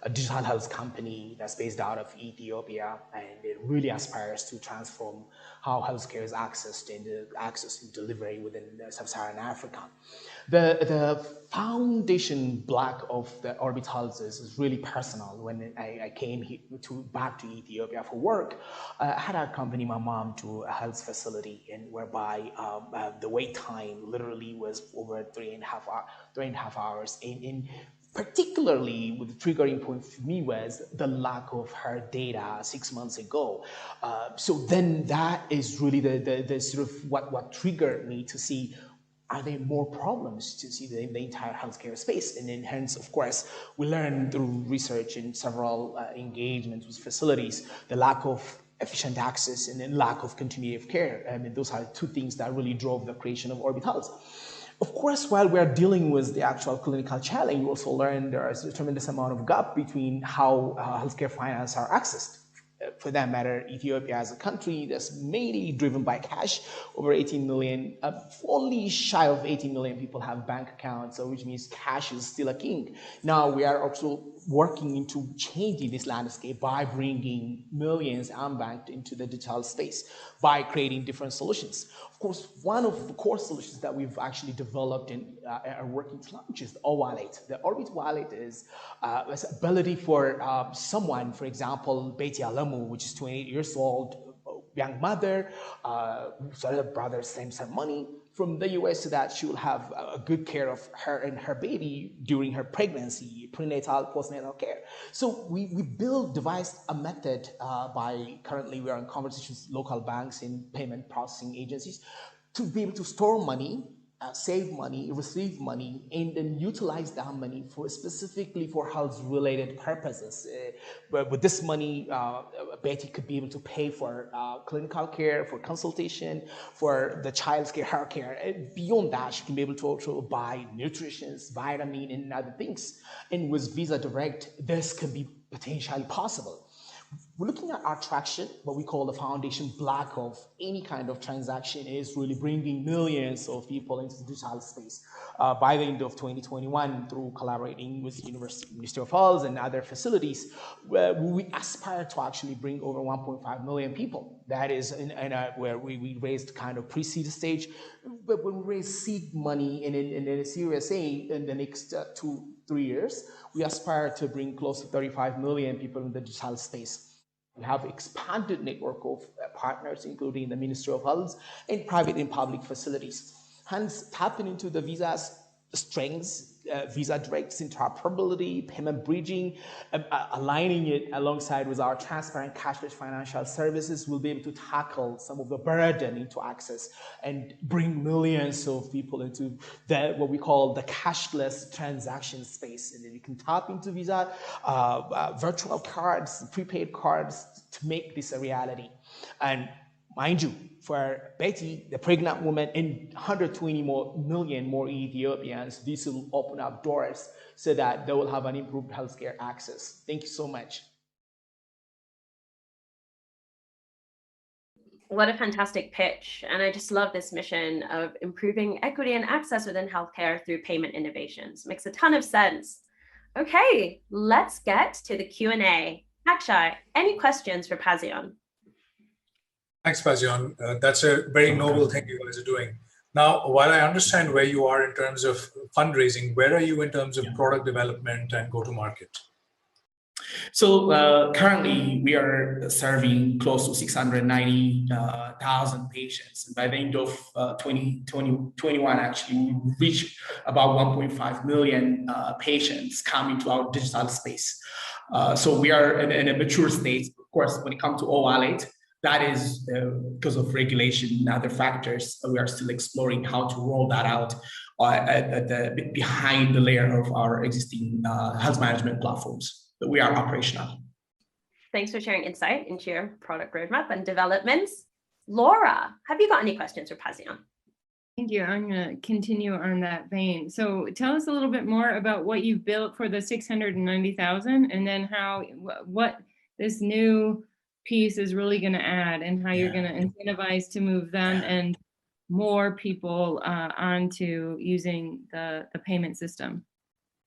a digital health company that's based out of Ethiopia, and it really aspires to transform how healthcare is accessed and delivery within sub-Saharan Africa. The foundation block of the Orbit Health is really personal. When I came back to Ethiopia for work, I had accompanied my mom to a health facility, and whereby the wait time literally was over 3.5 hours. And particularly, the triggering point for me was the lack of her data 6 months ago. So then that is really the sort of what triggered me to see, are there more problems to see the entire healthcare space? And then hence, of course, we learned through research and several engagements with facilities, the lack of efficient access and then lack of continuity of care. I mean, those are two things that really drove the creation of Orbit Health. Of course, while we're dealing with the actual clinical challenge, we also learned there is a tremendous amount of gap between how healthcare finance are accessed. For that matter, Ethiopia as a country that's mainly driven by cash, over 18 million, only shy of 18 million people have bank accounts, which means cash is still a king. Now we are also working into changing this landscape by bringing millions unbanked into the digital space, by creating different solutions. Of course, one of the core solutions that we've actually developed and are working to launch is the O-Wallet. The Orbit Wallet is this ability for someone, for example, Betty Alamu, which is 28 years old, young mother, who started a brother sends her money from the US so that she will have a good care of her and her baby during her pregnancy, prenatal, postnatal care. So we devised a method by, currently we are in conversations with local banks and payment processing agencies to be able to store money save money, receive money, and then utilize that money for specifically for health-related purposes. But with this money, Betty could be able to pay for clinical care, for consultation, for the child's care, her care. And beyond that, she can be able to also buy nutrition, vitamin, and other things. And with Visa Direct, this could be potentially possible. We're looking at our traction, what we call the foundation block of any kind of transaction is really bringing millions of people into the digital space. By the end of 2021, through collaborating with the Ministry of Health and other facilities, we aspire to actually bring over 1.5 million people. That is where we raised kind of pre-seed stage. But when we raise seed money in a Series A in the next 2-3 years, we aspire to bring close to 35 million people in the digital space. We have expanded network of partners, including the Ministry of Health and private and public facilities. Hence, tapping into the Visa's strengths, Visa Direct's interoperability, payment bridging, aligning it alongside with our transparent cashless financial services, we'll be able to tackle some of the burden into access and bring millions of people into what we call the cashless transaction space. And then you can tap into Visa virtual cards, prepaid cards to make this a reality. And mind you, for Betty, the pregnant woman, and 120 million more Ethiopians, this will open up doors so that they will have an improved healthcare access. Thank you so much. What a fantastic pitch. And I just love this mission of improving equity and access within healthcare through payment innovations. Makes a ton of sense. Okay, let's get to the Q&A. Akshay, any questions for Pazion? Thanks, Pazion. That's a very noble thing you guys are doing. Now, while I understand where you are in terms of fundraising, where are you in terms of product development and go-to-market? So currently, we are serving close to 690,000 patients. And by the end of 2021, actually, we reached about 1.5 million patients coming to our digital space. So we are in a mature state. Of course, when it comes to O-Wallet, that is because of regulation and other factors. We are still exploring how to roll that out behind the layer of our existing health management platforms. But we are operational. Thanks for sharing insight into your product roadmap and developments. Laura, have you got any questions for Pazion? Thank you. I'm going to continue on that vein. So tell us a little bit more about what you've built for the 690,000 and then what this new piece is really going to add and how you're going to incentivize to move them and more people onto using the payment system.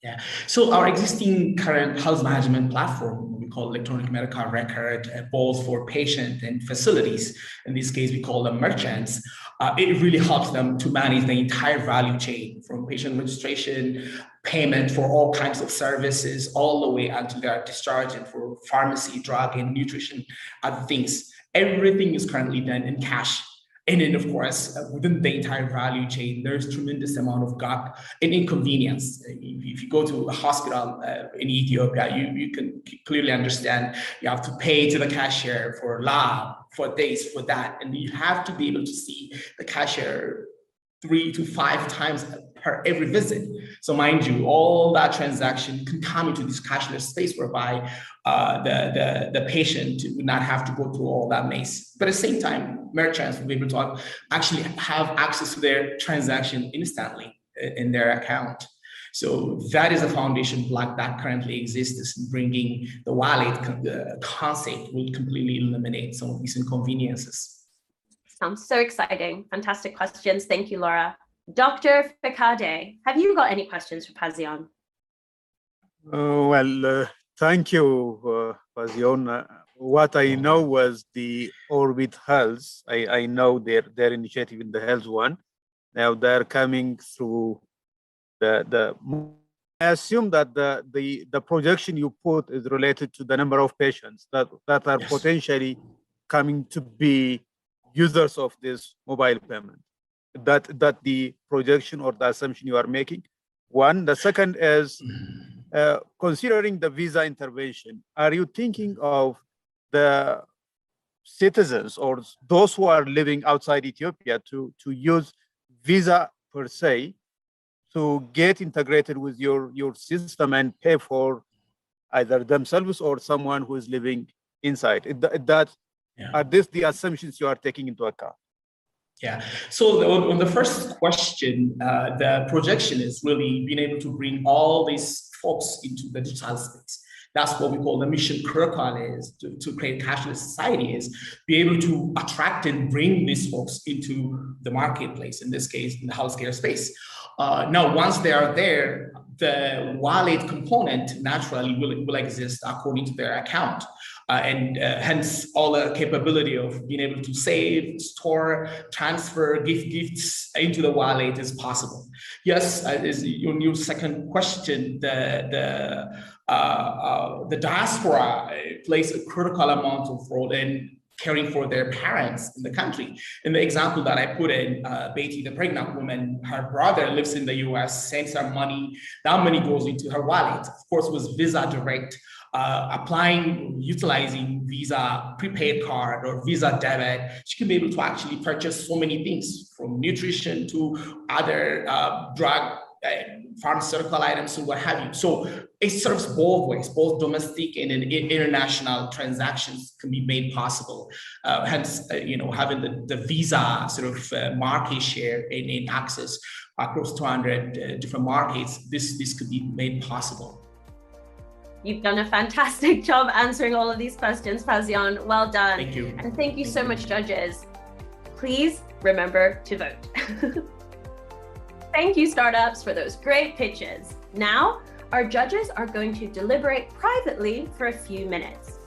Yeah. So our existing current health management platform, we call electronic medical record, both for patient and facilities. In this case, we call them merchants. It really helps them to manage the entire value chain from patient registration, payment for all kinds of services, all the way until their discharge and for pharmacy, drug, and nutrition, other things. Everything is currently done in cash. And then, of course, within the entire value chain, there's tremendous amount of gap and inconvenience. If you go to a hospital in Ethiopia, you can clearly understand you have to pay to the cashier for lab, for this, for that. And you have to be able to see the cashier 3 to 5 times per every visit. So mind you, all that transaction can come into this cashless space whereby the patient would not have to go through all that maze. But at the same time, merchants will be able to actually have access to their transaction instantly in their account. So that is a foundation block that currently exists. Bringing the wallet concept will completely eliminate some of these inconveniences. Sounds so exciting. Fantastic questions. Thank you, Laura. Dr. Fakade, have you got any questions for Pazion? Thank you, Pazion. What I know was the Orbit Health. I know their initiative in the health one. Now they're coming through I assume that the projection you put is related to the number of patients that are potentially coming to be users of this mobile payment. That the projection or the assumption you are making. One. The second is considering the visa intervention, are you thinking of the citizens or those who are living outside Ethiopia to use visa per se to get integrated with your system and pay for either themselves or someone who is living inside. Are these the assumptions you are taking into account? Yeah. So on the first question, the projection is really being able to bring all these folks into the digital space. That's what we call the mission critical is to create cashless society is be able to attract and bring these folks into the marketplace, in this case, in the healthcare space. Now, once they are there, the wallet component naturally will exist according to their account. And hence all the capability of being able to save, store, transfer, give gifts into the wallet is possible. Yes, is your second question, the diaspora plays a critical amount of role in caring for their parents in the country. In the example that I put in, Beatty, the pregnant woman, her brother lives in the US, sends her money, that money goes into her wallet. Of course, with Visa Direct, utilizing Visa prepaid card or Visa debit, she can be able to actually purchase so many things from nutrition to other drug, pharmaceutical items and what have you. So it serves both ways, both domestic and international transactions can be made possible. Hence, having the Visa sort of market share in access across 200 different markets, this could be made possible. You've done a fantastic job answering all of these questions, Fazion. Well done. Thank you. And thank you so much, judges. Please remember to vote. Thank you, startups, for those great pitches. Now, our judges are going to deliberate privately for a few minutes.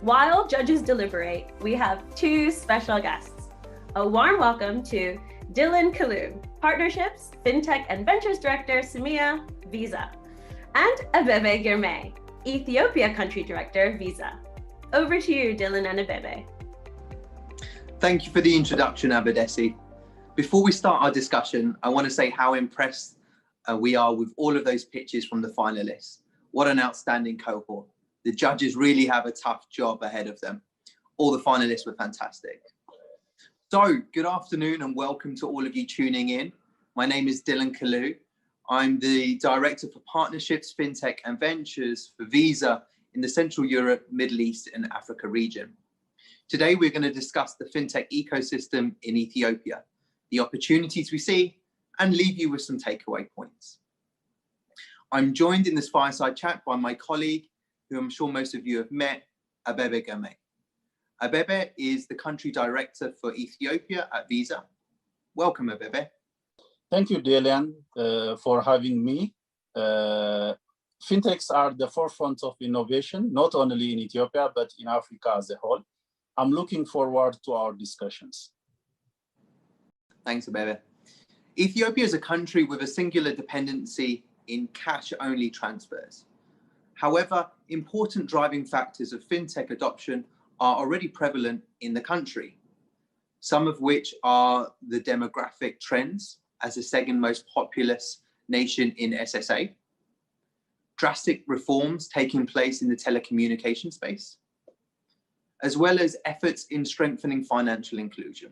While judges deliberate, we have two special guests. A warm welcome to Dylan Kalu, Partnerships, FinTech and Ventures Director, Samia, Visa, and Abebe Girmay, Ethiopia Country Director, Visa. Over to you, Dylan and Abebe. Thank you for the introduction, Abadesi. Before we start our discussion, I want to say how impressed we are with all of those pitches from the finalists. What an outstanding cohort. The judges really have a tough job ahead of them. All the finalists were fantastic. So, good afternoon and welcome to all of you tuning in. My name is Dylan Kalu. I'm the Director for Partnerships, FinTech and Ventures for Visa in the Central Europe, Middle East and Africa region. Today, we're going to discuss the FinTech ecosystem in Ethiopia, the opportunities we see, and leave you with some takeaway points. I'm joined in this fireside chat by my colleague, who I'm sure most of you have met, Abebe Girmay. Abebe is the Country Director for Ethiopia at Visa. Welcome, Abebe. Thank you, Dylan, for having me. Fintechs are the forefront of innovation, not only in Ethiopia, but in Africa as a whole. I'm looking forward to our discussions. Thanks, Abebe. Ethiopia is a country with a singular dependency in cash-only transfers. However, important driving factors of fintech adoption are already prevalent in the country, some of which are the demographic trends as the second most populous nation in SSA, drastic reforms taking place in the telecommunication space, as well as efforts in strengthening financial inclusion.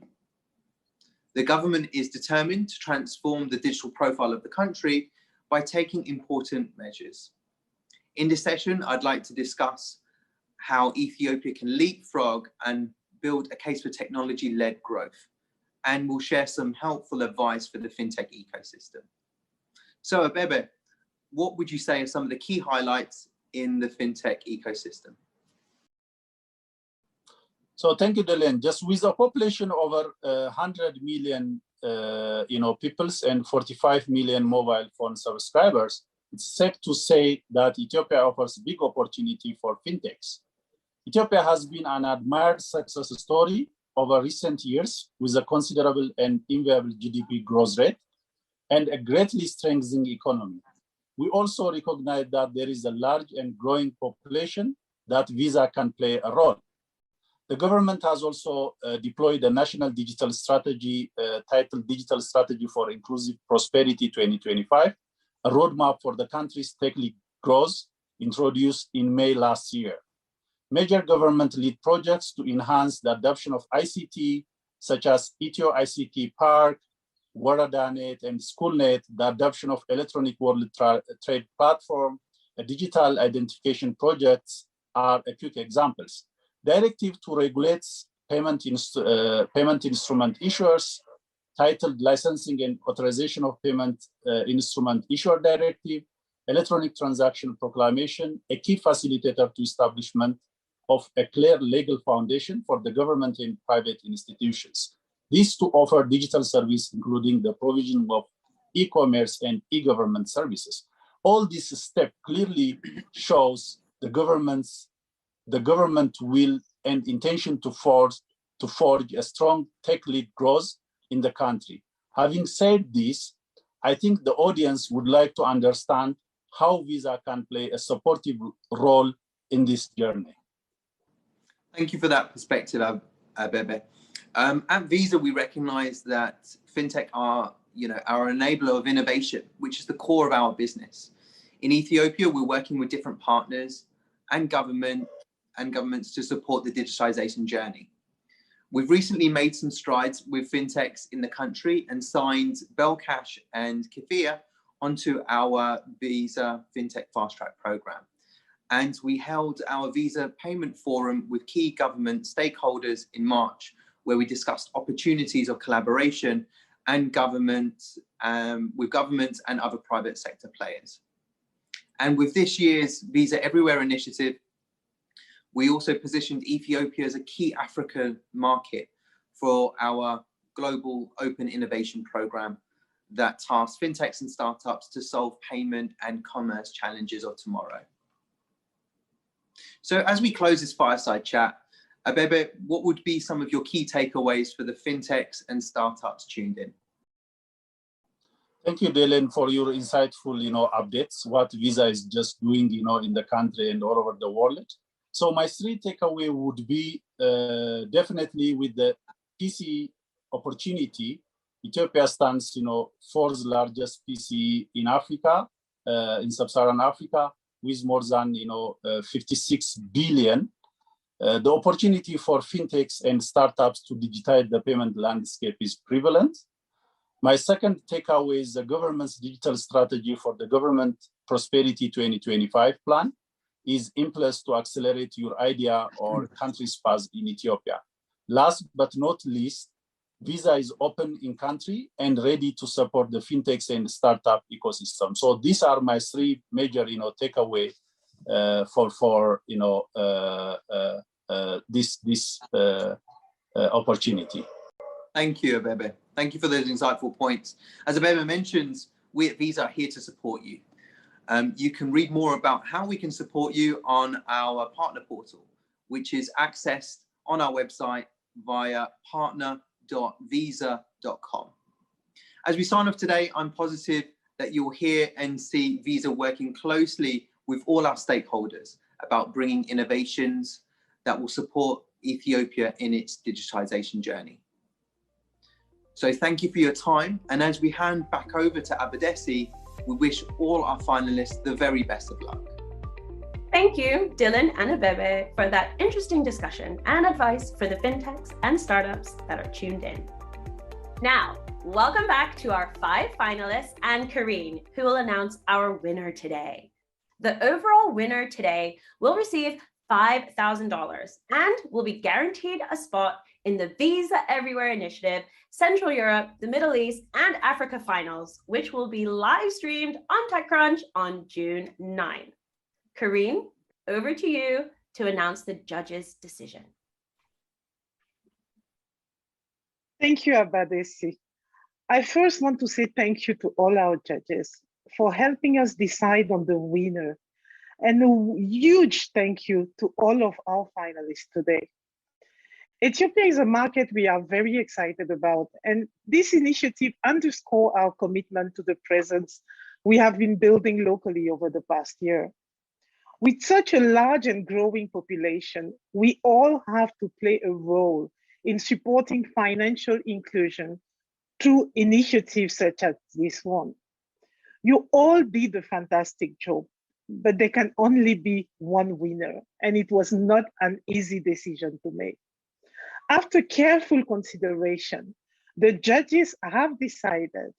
The government is determined to transform the digital profile of the country by taking important measures. In this session, I'd like to discuss how Ethiopia can leapfrog and build a case for technology-led growth, and we'll share some helpful advice for the fintech ecosystem. So, Abebe, what would you say are some of the key highlights in the fintech ecosystem? So thank you, Dylan. Just with a population over 100 million peoples and 45 million mobile phone subscribers, it's safe to say that Ethiopia offers big opportunity for fintechs. Ethiopia has been an admired success story over recent years with a considerable and enviable GDP growth rate and a greatly strengthening economy. We also recognize that there is a large and growing population that Visa can play a role. The government has also deployed a national digital strategy titled Digital Strategy for Inclusive Prosperity 2025, a roadmap for the country's tech-led growth introduced in May last year. Major government-led projects to enhance the adoption of ICT, such as Ethio ICT Park, WorldaNet, and SchoolNet, the adoption of electronic world trade platform, digital identification projects are quick examples. Directive to regulate payment instrument issuers, titled Licensing and Authorization of Payment Instrument Issuer Directive, Electronic Transaction Proclamation, a key facilitator to establishment of a clear legal foundation for the government and private institutions. These to offer digital service, including the provision of e-commerce and e-government services. All this step clearly shows the government will and intention to forge a strong tech-led growth in the country. Having said this, I think the audience would like to understand how Visa can play a supportive role in this journey. Thank you for that perspective, Abebe. At Visa, we recognize that fintech are an enabler of innovation, which is the core of our business. In Ethiopia, we're working with different partners and governments to support the digitization journey. We've recently made some strides with fintechs in the country and signed Belcash and Kifia onto our Visa FinTech Fast Track program. And we held our Visa Payment Forum with key government stakeholders in March, where we discussed opportunities of collaboration and with governments and other private sector players. And with this year's Visa Everywhere initiative, we also positioned Ethiopia as a key African market for our global open innovation program that tasks fintechs and startups to solve payment and commerce challenges of tomorrow. So as we close this fireside chat, Abebe, what would be some of your key takeaways for the fintechs and startups tuned in? Thank you, Dylan, for your insightful, updates, what Visa is just doing, in the country and all over the world. So my three takeaway would be definitely with the PCE opportunity. Ethiopia stands, fourth largest PCE in Africa, in sub-Saharan Africa, with more than 56 billion. The opportunity for fintechs and startups to digitize the payment landscape is prevalent. My second takeaway is the government's digital strategy for the Government Prosperity 2025 plan is in place to accelerate your idea or country's path in Ethiopia. Last but not least, Visa is open in country and ready to support the fintechs and startup ecosystem. So these are my three major, takeaway for this opportunity. Thank you, Abebe. Thank you for those insightful points. As Abebe mentions, we at Visa are here to support you. You can read more about how we can support you on our partner portal, which is accessed on our website via partner.visa.com. As we sign off today, I'm positive that you'll hear and see Visa working closely with all our stakeholders about bringing innovations that will support Ethiopia in its digitization journey. So thank you for your time. And as we hand back over to Abadesi, we wish all our finalists the very best of luck. Thank you, Dylan and Abebe, for that interesting discussion and advice for the fintechs and startups that are tuned in. Now, welcome back to our 5 finalists and Karine, who will announce our winner today. The overall winner today will receive $5,000 and will be guaranteed a spot in the Visa Everywhere Initiative, Central Europe, the Middle East, and Africa finals, which will be live streamed on TechCrunch on June 9. Karine, over to you to announce the judges' decision. Thank you, Abadesi. I first want to say thank you to all our judges for helping us decide on the winner. And a huge thank you to all of our finalists today. Ethiopia is a market we are very excited about, and this initiative underscores our commitment to the presence we have been building locally over the past year. With such a large and growing population, we all have to play a role in supporting financial inclusion through initiatives such as this one. You all did a fantastic job, but there can only be one winner, and it was not an easy decision to make. After careful consideration, the judges have decided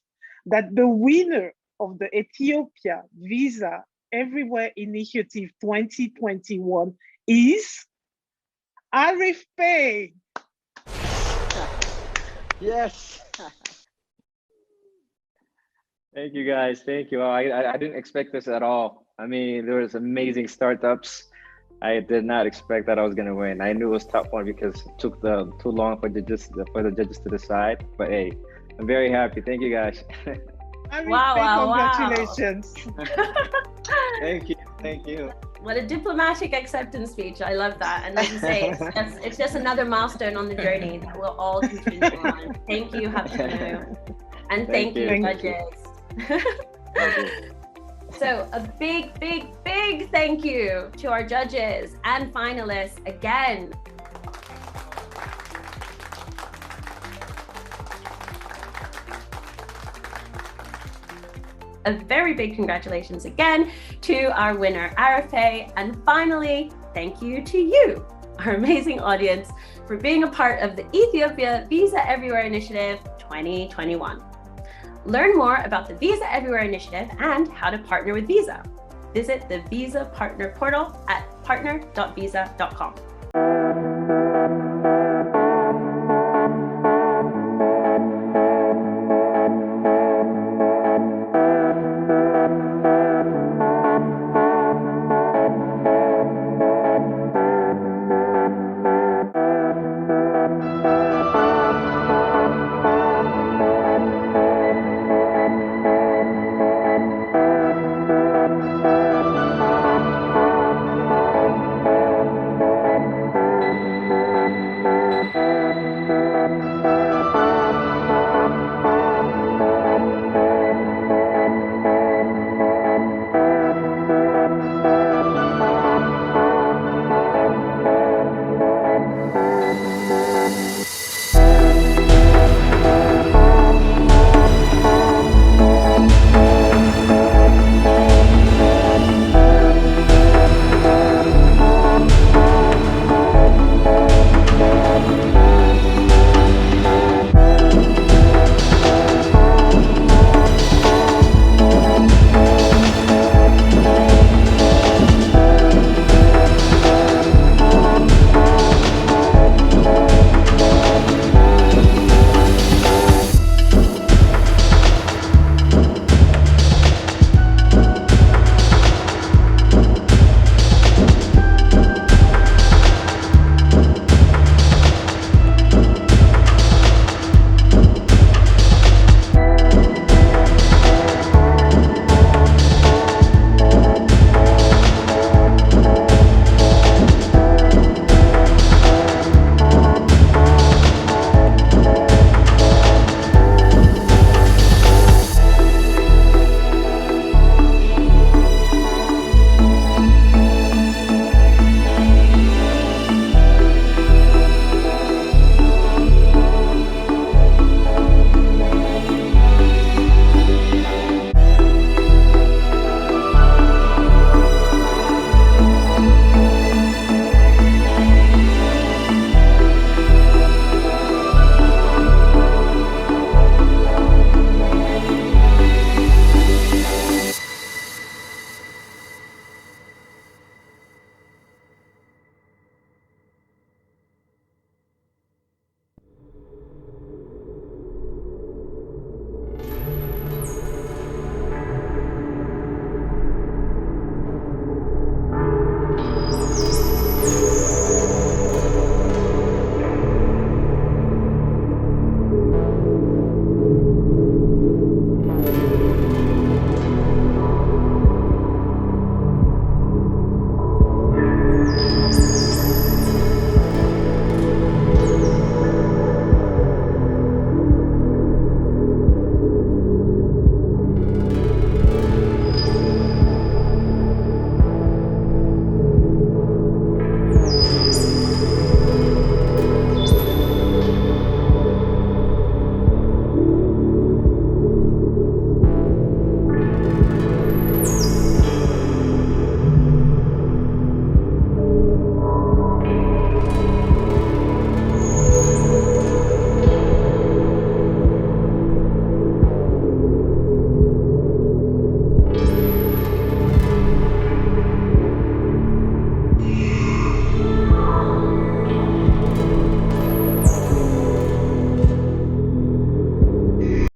that the winner of the Ethiopia Visa Everywhere Initiative 2021 is Arif Pay. Yes. Thank you guys. Thank you. I didn't expect this at all. I mean, there was amazing startups. I did not expect that I was gonna win. I knew it was top one because it took too long for the judges to decide. But hey, I'm very happy. Thank you guys. Wow, congratulations. Thank you. Thank you. What a diplomatic acceptance speech. I love that. And as you say, it's just another milestone on the journey that we'll all continue on. Thank you, Habtanu. And thank you, judges. So a big, big, big thank you to our judges and finalists again. A very big congratulations again to our winner, Arafe. And finally, thank you to you, our amazing audience, for being a part of the Ethiopia Visa Everywhere Initiative 2021. Learn more about the Visa Everywhere Initiative and how to partner with Visa. Visit the Visa Partner portal at partner.visa.com.